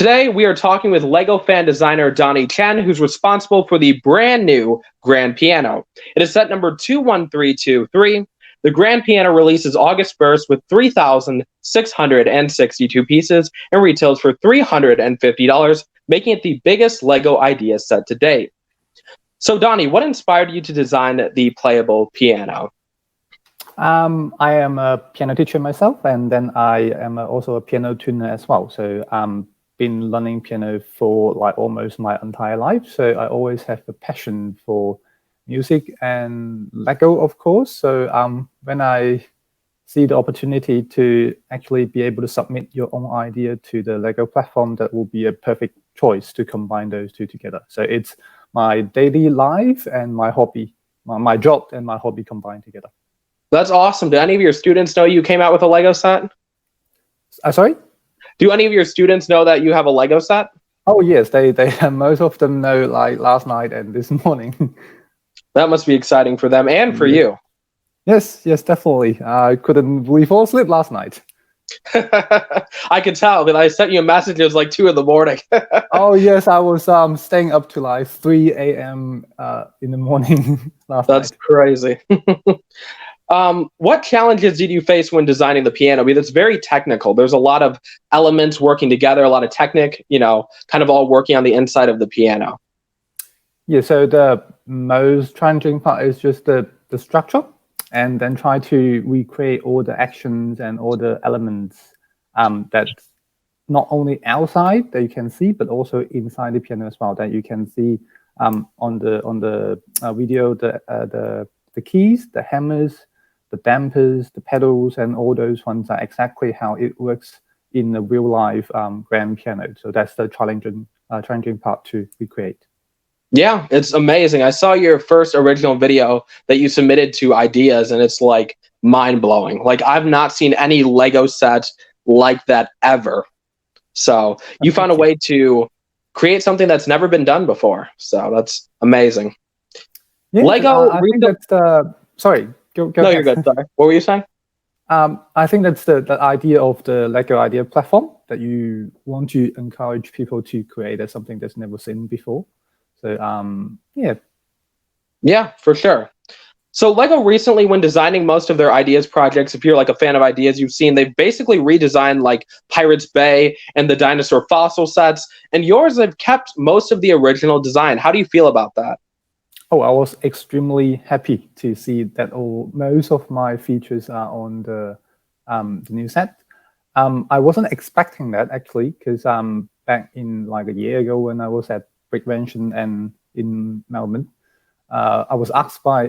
Today, we are talking with Lego fan designer Donny Chen, who's responsible for the brand new grand piano. It is set number 21323. The grand piano releases August 1st with 3,662 pieces and retails for $350, making it the biggest Lego idea set to date. So, Donny, what inspired you to design the playable piano? I am a piano teacher myself, and then I am also a piano tuner as well. So been learning piano for like almost my entire life. So I always have a passion for music and Lego, of course. So when I see the opportunity to actually be able to submit your own idea to the Lego platform, that will be a perfect choice to combine those two together. So it's my daily life and my hobby, my job and my hobby combined together. That's awesome. Do any of your students know you came out with a Lego set? Sorry? Do any of your students know that you have a Lego set? Oh yes, they most of them know, like last night and this morning. That must be exciting for them and for you. Yes, definitely. I couldn't really fall asleep last night. I could tell because I sent you a message. It was like 2 a.m. Oh yes, I was staying up to like 3 a.m. In the morning last night. That's crazy. What challenges did you face when designing the piano? Because it's very technical. There's a lot of elements working together, a lot of technique, kind of all working on the inside of the piano. Yeah, so the most challenging part is just the structure, and then try to recreate all the actions and all the elements that's not only outside that you can see, but also inside the piano as well, that you can see on the video, the keys, the hammers, the dampers, the pedals, and all those ones are exactly how it works in a real life grand piano. So that's the challenging part to recreate. Yeah, it's amazing. I saw your first original video that you submitted to Ideas, and it's like mind-blowing. Like, I've not seen any Lego set like that ever. So you found a way to create something that's never been done before. So that's amazing. Yeah, Lego. I think that's the. Sorry. Go no, ahead. You're good. Sorry. What were you saying? I think that's the idea of the Lego Idea platform, that you want to encourage people to create something that's never seen before. So yeah. Yeah, for sure. So Lego recently, when designing most of their Ideas projects, if you're like a fan of Ideas, you've seen they've basically redesigned like Pirates Bay and the dinosaur fossil sets, and yours have kept most of the original design. How do you feel about that? Oh, I was extremely happy to see that most of my features are on the new set. I wasn't expecting that actually, because back in like a year ago when I was at Brickvention and in Melbourne, I was asked by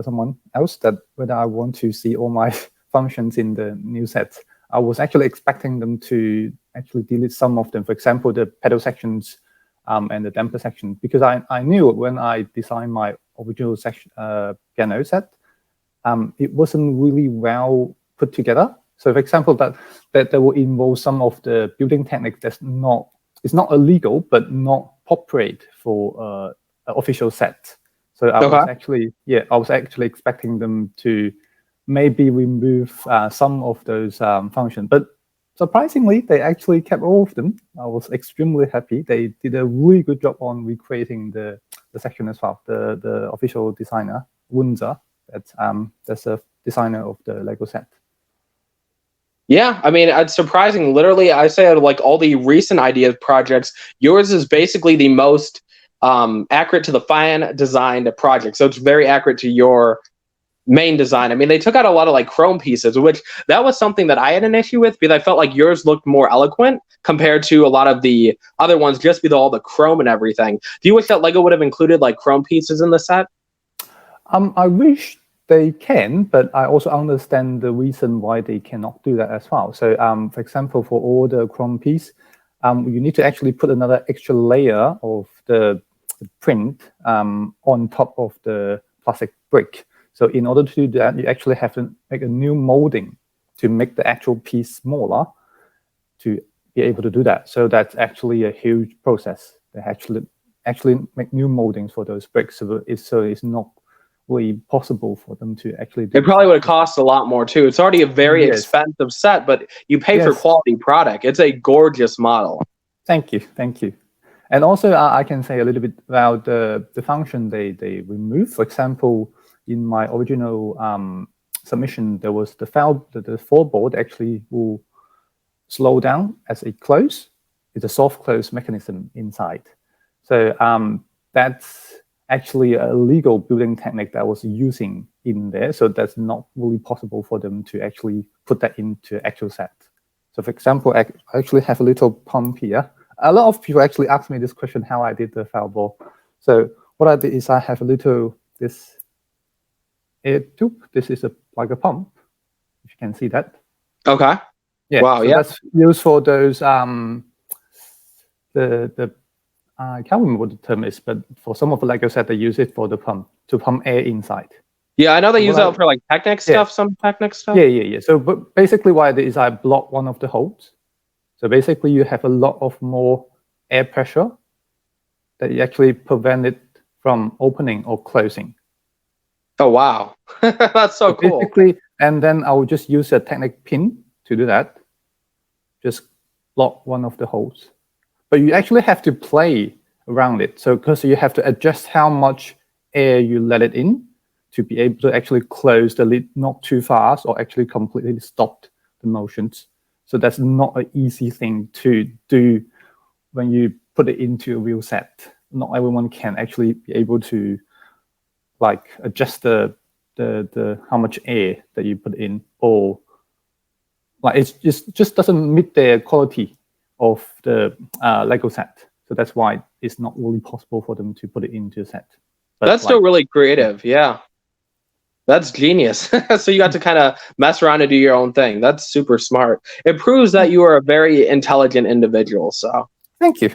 someone else that whether I want to see all my functions in the new set. I was actually expecting them to actually delete some of them. For example, the pedal sections and the damper section, because I knew when I designed my original piano set, it wasn't really well put together. So, for example, that will involve some of the building techniques it's not illegal, but not appropriate for an official set. So I was actually expecting them to maybe remove some of those functions, but surprisingly, they actually kept all of them. I was extremely happy. They did a really good job on recreating the section as well. The official designer, Wunza, that's the designer of the Lego set. Yeah, I mean, it's surprising. Literally, I say out of like all the recent Ideas projects, yours is basically the most accurate to the fan designed project. So it's very accurate to your main design. I mean, they took out a lot of like chrome pieces, which that was something that I had an issue with, because I felt like yours looked more eloquent compared to a lot of the other ones, just with all the chrome and everything. Do you wish that Lego would have included like chrome pieces in the set? I wish they can, but I also understand the reason why they cannot do that as well. So for example, for all the chrome piece, you need to actually put another extra layer of the print on top of the plastic brick. So in order to do that, you actually have to make a new molding to make the actual piece smaller to be able to do that. So that's actually a huge process. They actually make new moldings for those bricks. So it's not really possible for them to actually do. It probably would have cost a lot more too. It's already a very expensive set, but you pay for quality product. It's a gorgeous model. Thank you, thank you. And also, I can say a little bit about the function they removed. For example, in my original submission, there was the floorboard actually will slow down as it close. It's a soft close mechanism inside. So that's actually a legal building technique that I was using in there. So that's not really possible for them to actually put that into actual set. So for example, I actually have a little pump here. A lot of people actually ask me this question, how I did the floorboard. So what I did is I have a little, this air tube. This is like a pump, if you can see that. Okay. Yeah. Wow. So Yeah. that's used for those, the I can't remember what the term is, but for some of the Lego set, they use it for the pump, to pump air inside. Yeah, I know they use that for like Technic stuff, some Technic stuff. Yeah. So but basically what I did is I blocked one of the holes. So basically you have a lot of more air pressure that you actually prevent it from opening or closing. Oh, wow. That's so cool. Basically, and then I will just use a Technic pin to do that. Just block one of the holes. But you actually have to play around it. So because you have to adjust how much air you let it in to be able to actually close the lid not too fast or actually completely stop the motions. So that's not an easy thing to do when you put it into a real set. Not everyone can actually be able to like adjust the how much air that you put in, or like it just doesn't meet the quality of the Lego set. So that's why it's not really possible for them to put it into a set. But that's still really creative. Yeah. That's genius. So you got to kind of mess around and do your own thing. That's super smart. It proves that you are a very intelligent individual. So thank you.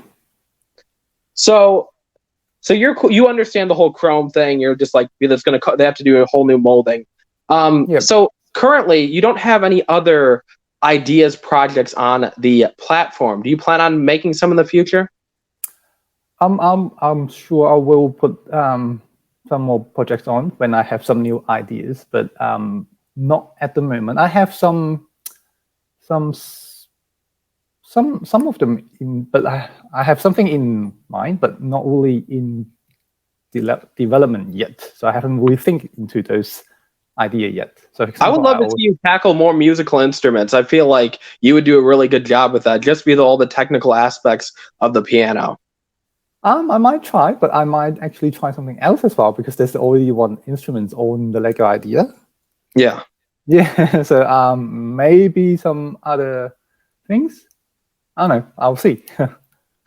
So you understand the whole chrome thing. You're just like, they have to do a whole new molding. So currently you don't have any other ideas, projects on the platform. Do you plan on making some in the future? I'm sure I will put some more projects on when I have some new ideas, but not at the moment. I have some of them in, but I have something in mind, but not really in development yet. So I haven't really think into those idea yet. So for example, I would love to see you tackle more musical instruments. I feel like you would do a really good job with that, just with all the technical aspects of the piano. I might try, but I might actually try something else as well, because there's already one instrument on the Lego idea. Yeah. Yeah. So maybe some other things. I don't know. I'll see.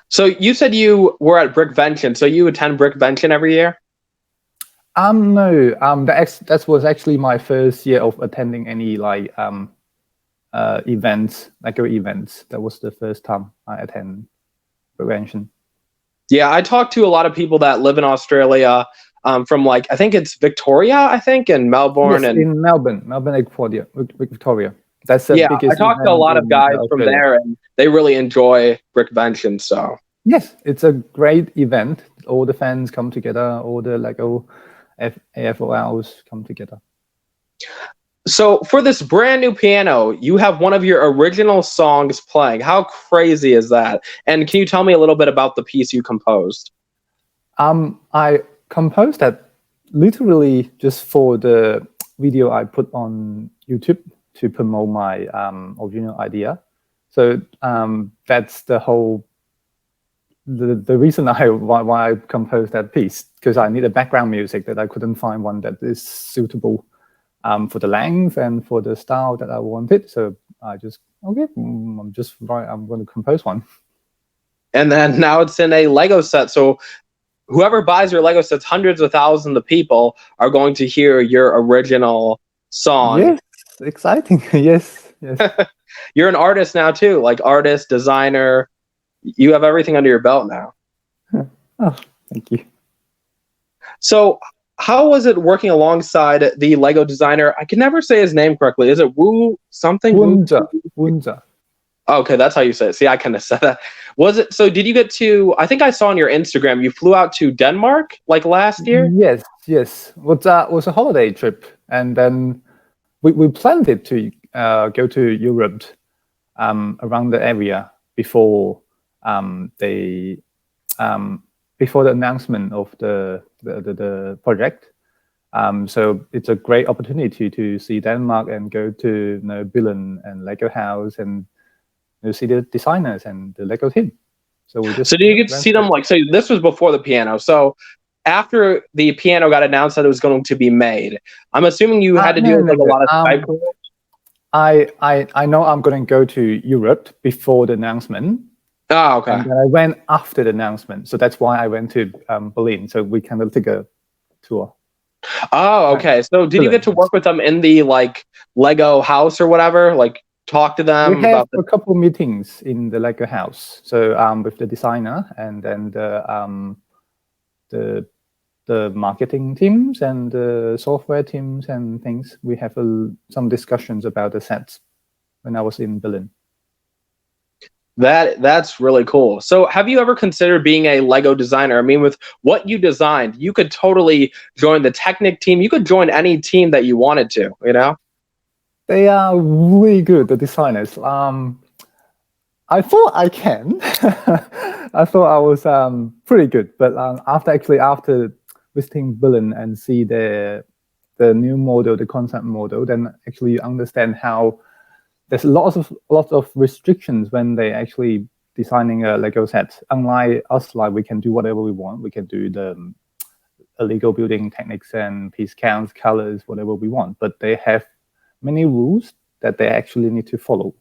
So you said you were at Brickvention. So you attend Brickvention every year? No. That was actually my first year of attending any like events, Lego events. That was the first time I attend Brickvention. Yeah, I talked to a lot of people that live in Australia, from like, I think it's Victoria, and Melbourne. Yes, and in Melbourne, Victoria. That's the biggest. I talked to a lot of guys from there, and they really enjoy Brickvention. So yes, it's a great event. All the fans come together. All the Lego AFOLs come together. So for this brand new piano, you have one of your original songs playing. How crazy is that? And can you tell me a little bit about the piece you composed? I composed that literally just for the video I put on YouTube to promote my original idea. So that's the whole the reason why I composed that piece, because I need a background music that I couldn't find one that is suitable for the length and for the style that I wanted. So I just, okay, I'm going to compose one. And then now it's in a Lego set. So whoever buys your Lego sets, hundreds of thousands of people are going to hear your original song. Yes, exciting. Yes. You're an artist now too, like artist, designer. You have everything under your belt now. Oh, thank you. So how was it working alongside the Lego designer? I can never say his name correctly. Is it Wu something? Wunza. Okay, that's how you say it. See, I kind of said that. Was it? So did you get to, I think I saw on your Instagram, you flew out to Denmark like last year? Yes. It was a holiday trip. And then we planned it to go to Europe around the area before they before the announcement of the project. So it's a great opportunity to see Denmark and go to Billund and Lego House and see the designers and the Lego team. So we just. So do you get to see them like? So this was before the piano. So after the piano got announced that it was going to be made, I'm assuming you had to deal with like a lot of Skype calls. I know I'm going to go to Europe before the announcement. Oh, okay. And then I went after the announcement, so that's why I went to Berlin. So we kind of take a tour. Oh, okay. So did you get to work with them in the like Lego house or whatever? Like talk to them we have about a couple meetings in the Lego house. So with the designer and then the marketing teams and the software teams and things. We have some discussions about the sets when I was in Berlin. That's really cool. So have you ever considered being a Lego designer? I mean, with what you designed, you could totally join the Technic team. You could join any team that you wanted to, you know? They are really good, the designers. I thought I can. I thought I was pretty good, but after visiting Berlin and see the new model, the concept model, then actually you understand how there's lots of restrictions when they actually designing a Lego set. Unlike us, like we can do whatever we want. We can do the Lego building techniques and piece counts, colors, whatever we want. But they have many rules that they actually need to follow.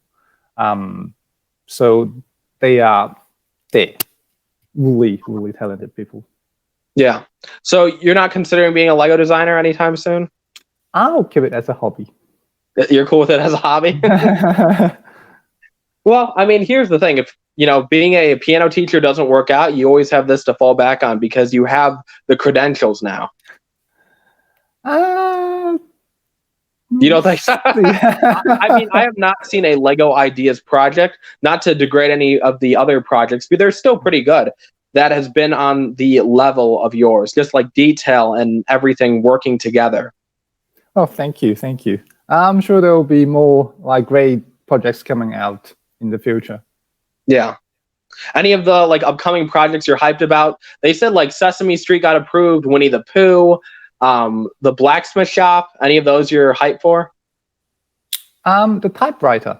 So they're really, really talented people. Yeah. So you're not considering being a Lego designer anytime soon? I'll keep it as a hobby. You're cool with it as a hobby? Well, I mean, here's the thing. If, being a piano teacher doesn't work out, you always have this to fall back on because you have the credentials now. You don't think so? I mean, I have not seen a Lego Ideas project, not to degrade any of the other projects, but they're still pretty good, that has been on the level of yours, just like detail and everything working together. Oh, thank you. Thank you. I'm sure there will be more like great projects coming out in the future. Yeah. Any of the like upcoming projects you're hyped about? They said like Sesame Street got approved, Winnie the Pooh, the blacksmith shop. Any of those you're hyped for? The typewriter.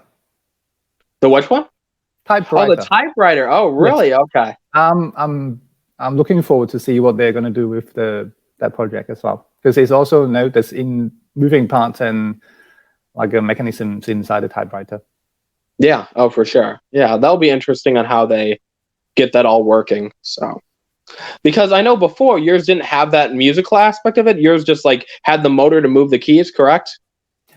The which one? Typewriter. Oh, the typewriter. Oh, really? Yes. Okay. I'm looking forward to see what they're going to do with that project as well, because it's also there's in moving parts and like a mechanisms inside the typewriter. Yeah. Oh, for sure. Yeah, that'll be interesting on how they get that all working. So, because I know before yours didn't have that musical aspect of it. Yours just like had the motor to move the keys, correct?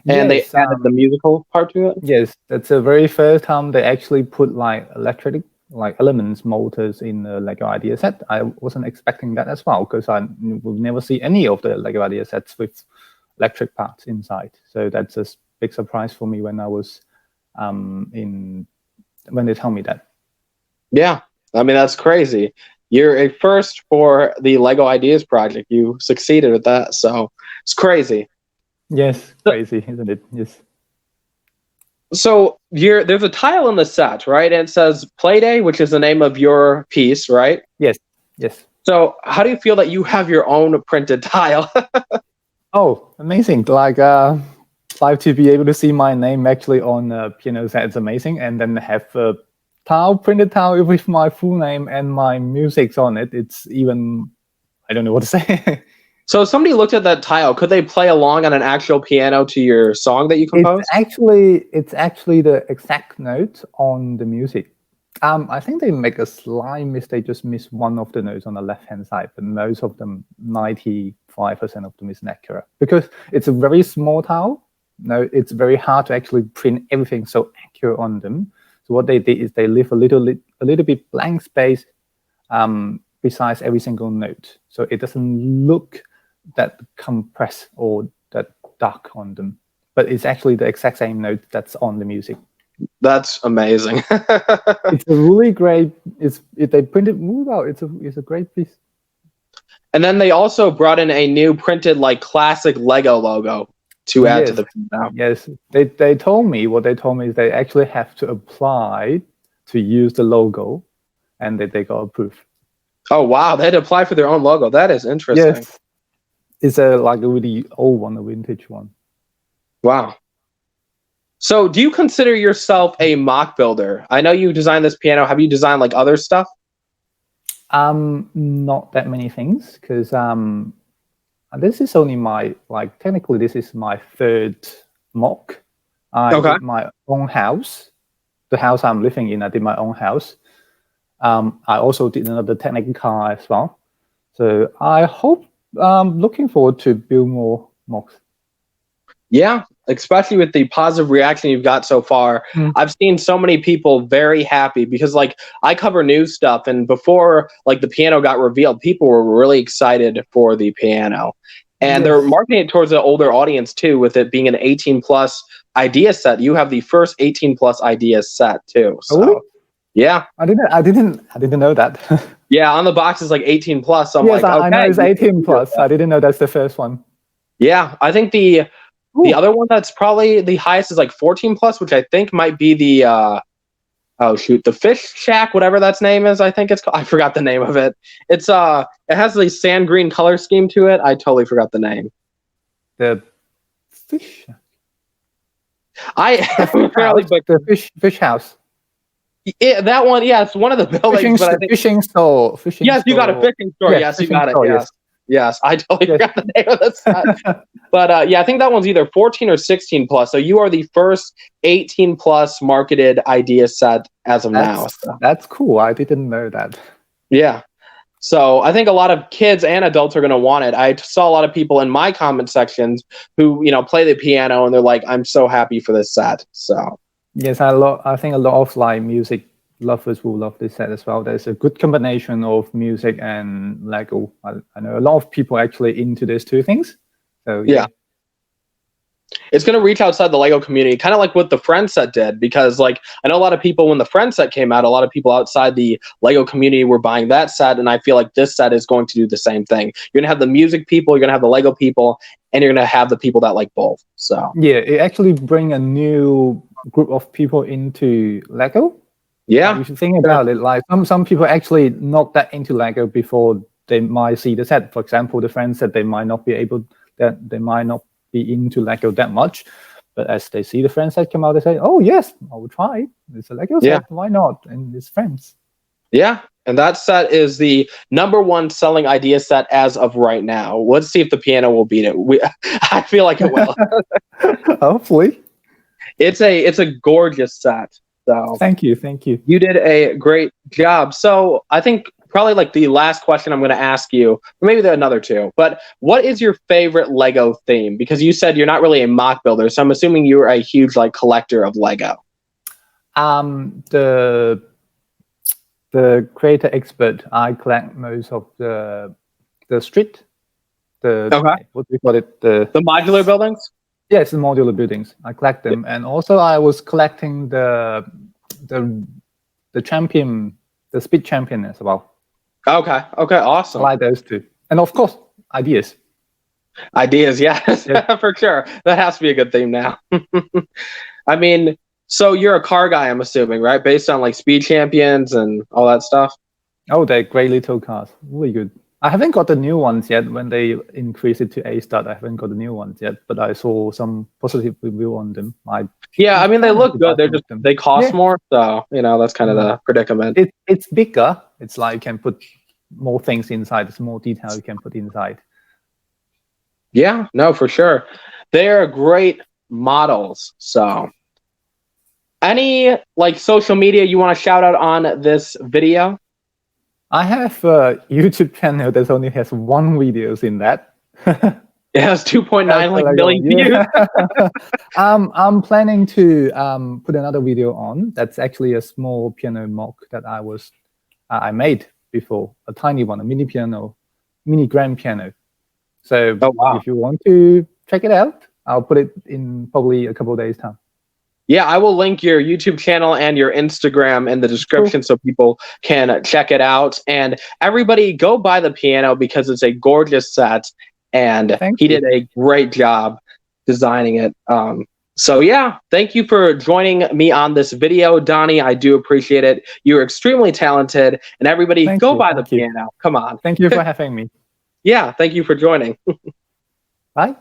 And yes, they added the musical part to it. Yes, that's the very first time they actually put like electric like elements, motors in the Lego Idea set. I wasn't expecting that as well, because I will never see any of the Lego Idea sets with electric parts inside. So that's a big surprise for me when I was when they tell me that. Yeah, I mean, that's crazy. You're a first for the Lego Ideas project. You succeeded with that, so it's crazy. Yes, crazy, isn't it? Yes. So there's a tile in the set, right? And it says Playday, which is the name of your piece, right? Yes, yes. So how do you feel that you have your own printed tile? Oh, amazing. Like to be able to see my name actually on a piano set is amazing. And then have a printed tile with my full name and my music's on it. It's even, I don't know what to say. So if somebody looked at that tile, could they play along on an actual piano to your song that you composed? It's actually the exact note on the music. I think they make a slight mistake, just miss one of the notes on the left-hand side, but most of them, 95% of them is accurate. Because it's a very small tile, it's very hard to actually print everything so accurate on them. So what they did is they leave a little bit blank space besides every single note. So it doesn't look that compressed or that dark on them, but it's actually the exact same note that's on the music. That's amazing. It's a really great. If they print it well, it's a great piece. And then they also brought in a new printed like classic Lego logo to add to the piano. Yes, they told me what they told me is they actually have to apply to use the logo and they got approved. Oh wow, they had to apply for their own logo. That is interesting. Yes, it's like a really old one, a vintage one. Wow. So do you consider yourself a mock builder? I know you designed this piano. Have you designed like other stuff? Not that many things, because this is only my, like, technically this is my third mock. I did my own house. The house I'm living in, I did my own house. I also did another Technic car as well. So I hope, looking forward to build more mocks. Yeah, especially with the positive reaction you've got so far. I've seen so many people very happy because like I cover new stuff, and before like the piano got revealed, people were really excited for the piano. And they're marketing it towards an older audience too, with it being an 18 plus idea set. You have the first 18 plus idea set too. So really? yeah. I didn't know that. Yeah, on the box is like 18 plus. So I'm yes, like, okay, I know it's 18 plus. I didn't know that's the first one. Yeah, I think the other one that's probably the highest is like 14 plus, which I think might be the the Fish Shack, whatever that's name is. I think it's called. I forgot the name of it. It's it has the sand green color scheme to it. I totally forgot the name. The Fish Shack. The fish house. Yeah, that one. Yeah, it's one of the buildings. Fishing store. Yes, you got a fishing store. Yes, you got it. Yes. Yes, I totally forgot the name of the set. But yeah, I think that one's either 14 or 16 plus. So you are the first 18 plus marketed idea set as of now. So. That's cool. I didn't know that. Yeah. So I think a lot of kids and adults are going to want it. I saw a lot of people in my comment sections who, play the piano and they're like, I'm so happy for this set. So yes, I think a lot of like music lovers will love this set as well. There's a good combination of music and Lego. I know a lot of people actually into these two things. So yeah. It's going to reach outside the Lego community, kind of like what the Friends set did, because like I know a lot of people when the Friends set came out, a lot of people outside the Lego community were buying that set, and I feel like this set is going to do the same thing. You're going to have the music people, you're going to have the Lego people, and you're going to have the people that like both. So yeah, it actually bring a new group of people into Lego. Yeah, you should think about it. Like some people actually not that into Lego before they might see the set. For example, the Friends said they might not be into Lego that much, but as they see the Friends set come out, they say, "Oh yes, I will try. It's a Lego set. Why not?" And it's Friends. Yeah, and that set is the #1 selling idea set as of right now. Let's see if the piano will beat it. I feel like it will. Hopefully, it's a gorgeous set. So thank you. You did a great job. So I think probably like the last question I'm going to ask you, or maybe there are another two, but what is your favorite Lego theme? Because you said you're not really a mock builder, so I'm assuming you're a huge like collector of Lego. The creator expert, I collect most of the street. What do we call it? The modular buildings? Yes, the modular buildings. I collect them, and also I was collecting the champion, the speed champion as well. Okay, awesome. I like those two, and of course, ideas. Ideas, yes. For sure. That has to be a good theme now. I mean, so you're a car guy, I'm assuming, right? Based on like speed champions and all that stuff. Oh, they're great little cars. Really good. I haven't got the new ones yet. When they increase it to A-star, I haven't got the new ones yet, but I saw some positive review on them. I mean, they look good. They cost more, so that's kind of the predicament. It's bigger. It's like you can put more things inside. It's more detail you can put inside. Yeah, no, for sure. They're great models. So, any like social media you want to shout out on this video? I have a YouTube channel that only has 1 videos in that. It has 2.9 million views. I'm planning to put another video on. That's actually a small piano mock that I made before, a tiny one, a mini grand piano. So if you want to check it out, I'll put it in probably a couple of days' time. Yeah, I will link your YouTube channel and your Instagram in the description so people can check it out. And everybody go buy the piano because it's a gorgeous set. And he did a great job designing it. So yeah, thank you for joining me on this video, Donny. I do appreciate it. You're extremely talented, and everybody Thank go you. buy the Thank you. piano. Come on. Thank you for having me. Yeah, thank you for joining. Bye.